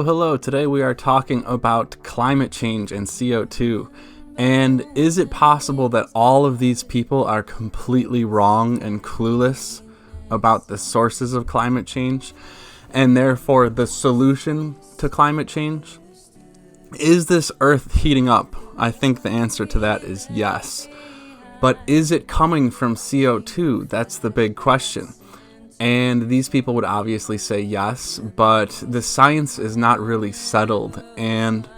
Hello. Today we are talking about climate change and CO2. And is it possible that all of these people are completely wrong and clueless about the sources of climate change and therefore the solution to climate change? Is this Earth heating up? I think the answer to that is yes. But is it coming from CO2? That's the big question. And these people would obviously say yes, but the science is not really settled. And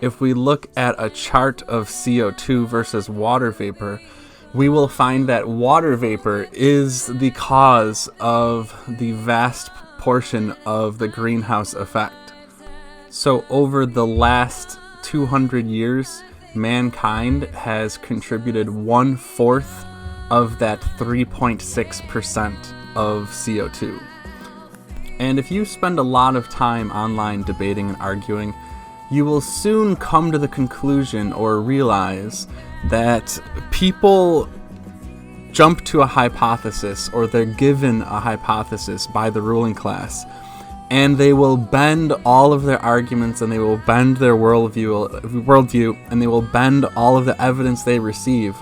if we look at a chart of CO2 versus water vapor, we will find that water vapor is the cause of the vast portion of the greenhouse effect. So over the last 200 years, mankind has contributed 1/4 of that 3.6% of CO2. And if you spend a lot of time online debating and arguing, you will soon come to the conclusion or realize that people jump to a hypothesis, or they're given a hypothesis by the ruling class, and they will bend all of their arguments, and they will bend their worldview, and they will bend all of the evidence they receive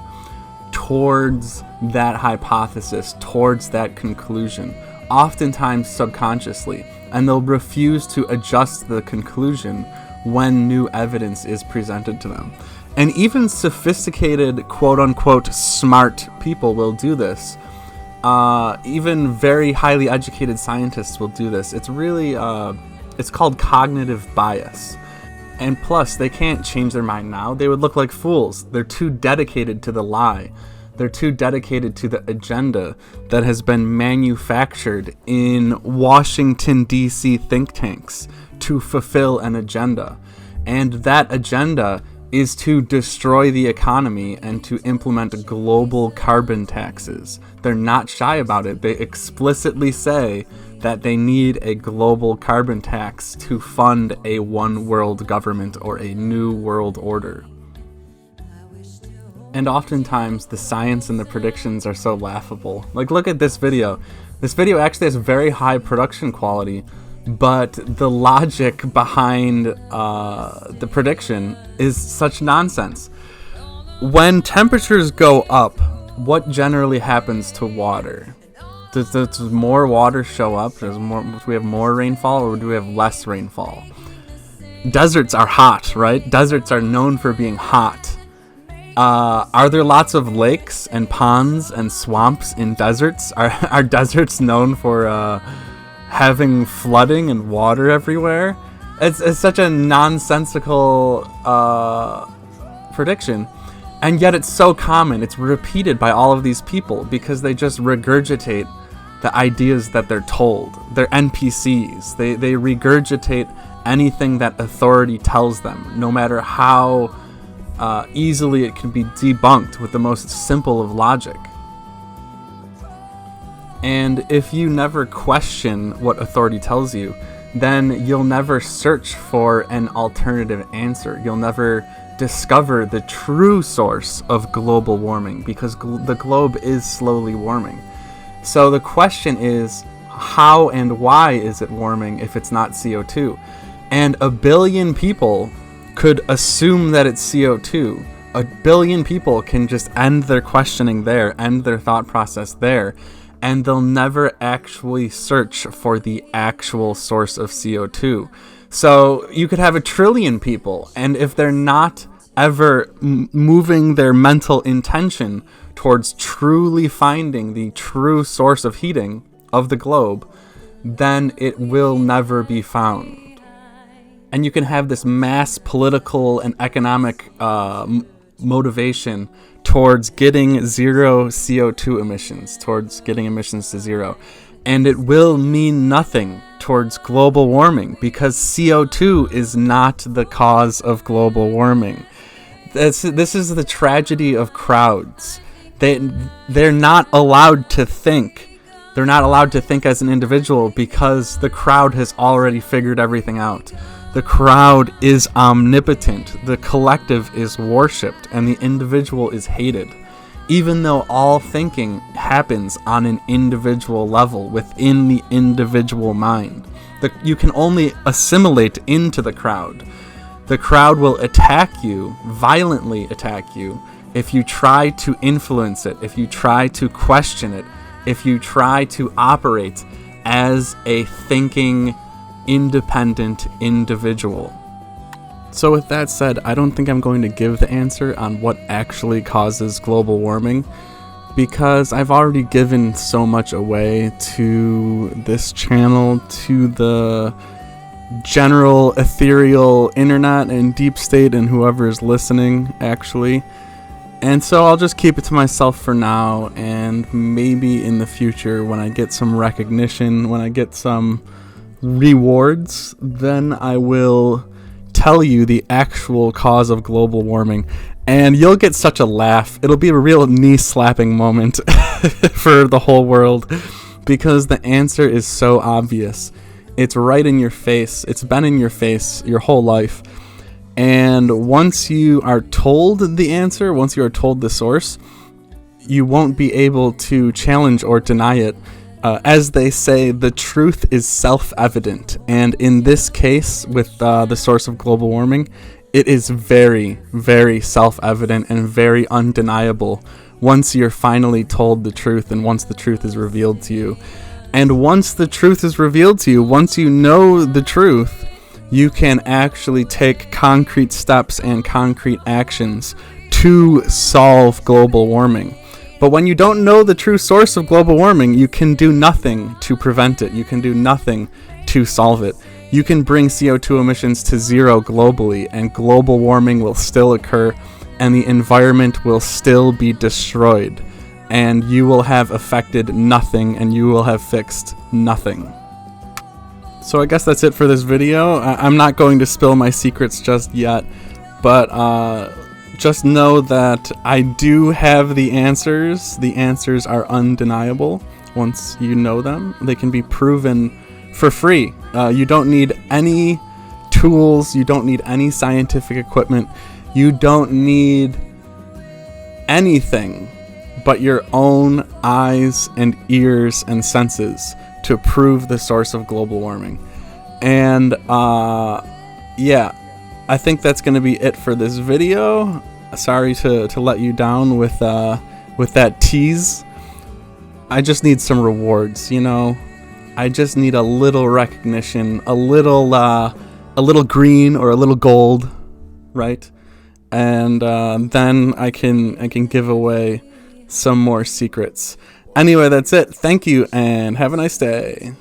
towards that hypothesis, towards that conclusion, oftentimes subconsciously, and they'll refuse to adjust the conclusion when new evidence is presented to them. And even sophisticated, quote-unquote, smart people will do this. Even very highly educated scientists will do this. It's really, it's called cognitive bias. And plus, they can't change their mind now. They would look like fools. They're too dedicated to the lie. They're too dedicated to the agenda that has been manufactured in Washington, D.C. think tanks to fulfill an agenda. And that agenda is to destroy the economy and to implement global carbon taxes. They're not shy about it. They explicitly say that they need a global carbon tax to fund a one world government or a new world order. And oftentimes the science and the predictions are so laughable. Like, look at this video. This video actually has very high production quality, but the logic behind the prediction is such nonsense. When temperatures go up, what generally happens to water? Does more water show up? Do we have more rainfall, or do we have less rainfall? Deserts are hot, right? Deserts are known for being hot. Are there lots of lakes and ponds and swamps in deserts? Are deserts known for having flooding and water everywhere? It's such a nonsensical prediction, and yet it's so common. It's repeated by all of these people because they just regurgitate the ideas that they're told. They're NPCs. They regurgitate anything that authority tells them, no matter how easily it can be debunked with the most simple of logic. And if you never question what authority tells you, then you'll never search for an alternative answer. You'll never discover the true source of global warming, because the globe is slowly warming. So the question is, how and why is it warming if it's not CO2? And a billion people could assume that it's CO2. A billion people can just end their questioning there, end their thought process there, and they'll never actually search for the actual source of CO2. So you could have 1 trillion people, and if they're not ever moving their mental intention towards truly finding the true source of heating of the globe, then it will never be found. And you can have this mass political and economic motivation towards getting zero CO2 emissions, towards getting emissions to zero. And it will mean nothing towards global warming, because CO2 is not the cause of global warming. This is the tragedy of crowds. They're not allowed to think. They're not allowed to think as an individual because the crowd has already figured everything out. The crowd is omnipotent, the collective is worshipped, and the individual is hated. Even though all thinking happens on an individual level, within the individual mind. You can only assimilate into the crowd. The crowd will attack you, violently attack you, if you try to influence it, if you try to question it, if you try to operate as a thinking, independent individual. So with that said, I don't think I'm going to give the answer on what actually causes global warming, because I've already given so much away to this channel, to the general ethereal internet and deep state and whoever is listening, actually. And so I'll just keep it to myself for now, and maybe in the future when I get some recognition, when I get some rewards, then I will tell you the actual cause of global warming. And you'll get such a laugh. It'll be a real knee-slapping moment for the whole world, because the answer is so obvious. It's right in your face. It's been in your face your whole life. And once you are told the answer, once you are told the source, you won't be able to challenge or deny it. As they say, the truth is self-evident. And in this case, with the source of global warming, it is very, very self-evident and very undeniable once you're finally told the truth and once the truth is revealed to you. And once the truth is revealed to you, once you know the truth, you can actually take concrete steps and concrete actions to solve global warming. But when you don't know the true source of global warming, you can do nothing to prevent it. You can do nothing to solve it. You can bring CO2 emissions to zero globally, and global warming will still occur, and the environment will still be destroyed, and you will have affected nothing, and you will have fixed nothing. So I guess that's it for this video. I'm not going to spill my secrets just yet, but just know that I do have the answers. The answers are undeniable once you know them. They can be proven for free. You don't need any tools. You don't need any scientific equipment. You don't need anything but your own eyes and ears and senses to prove the source of global warming. And yeah, I think that's going to be it for this video. Sorry to let you down with that tease. I just need some rewards, you know. I just need a little recognition, a little green or a little gold, right? And then I can give away some more secrets. Anyway, that's it. Thank you, and have a nice day.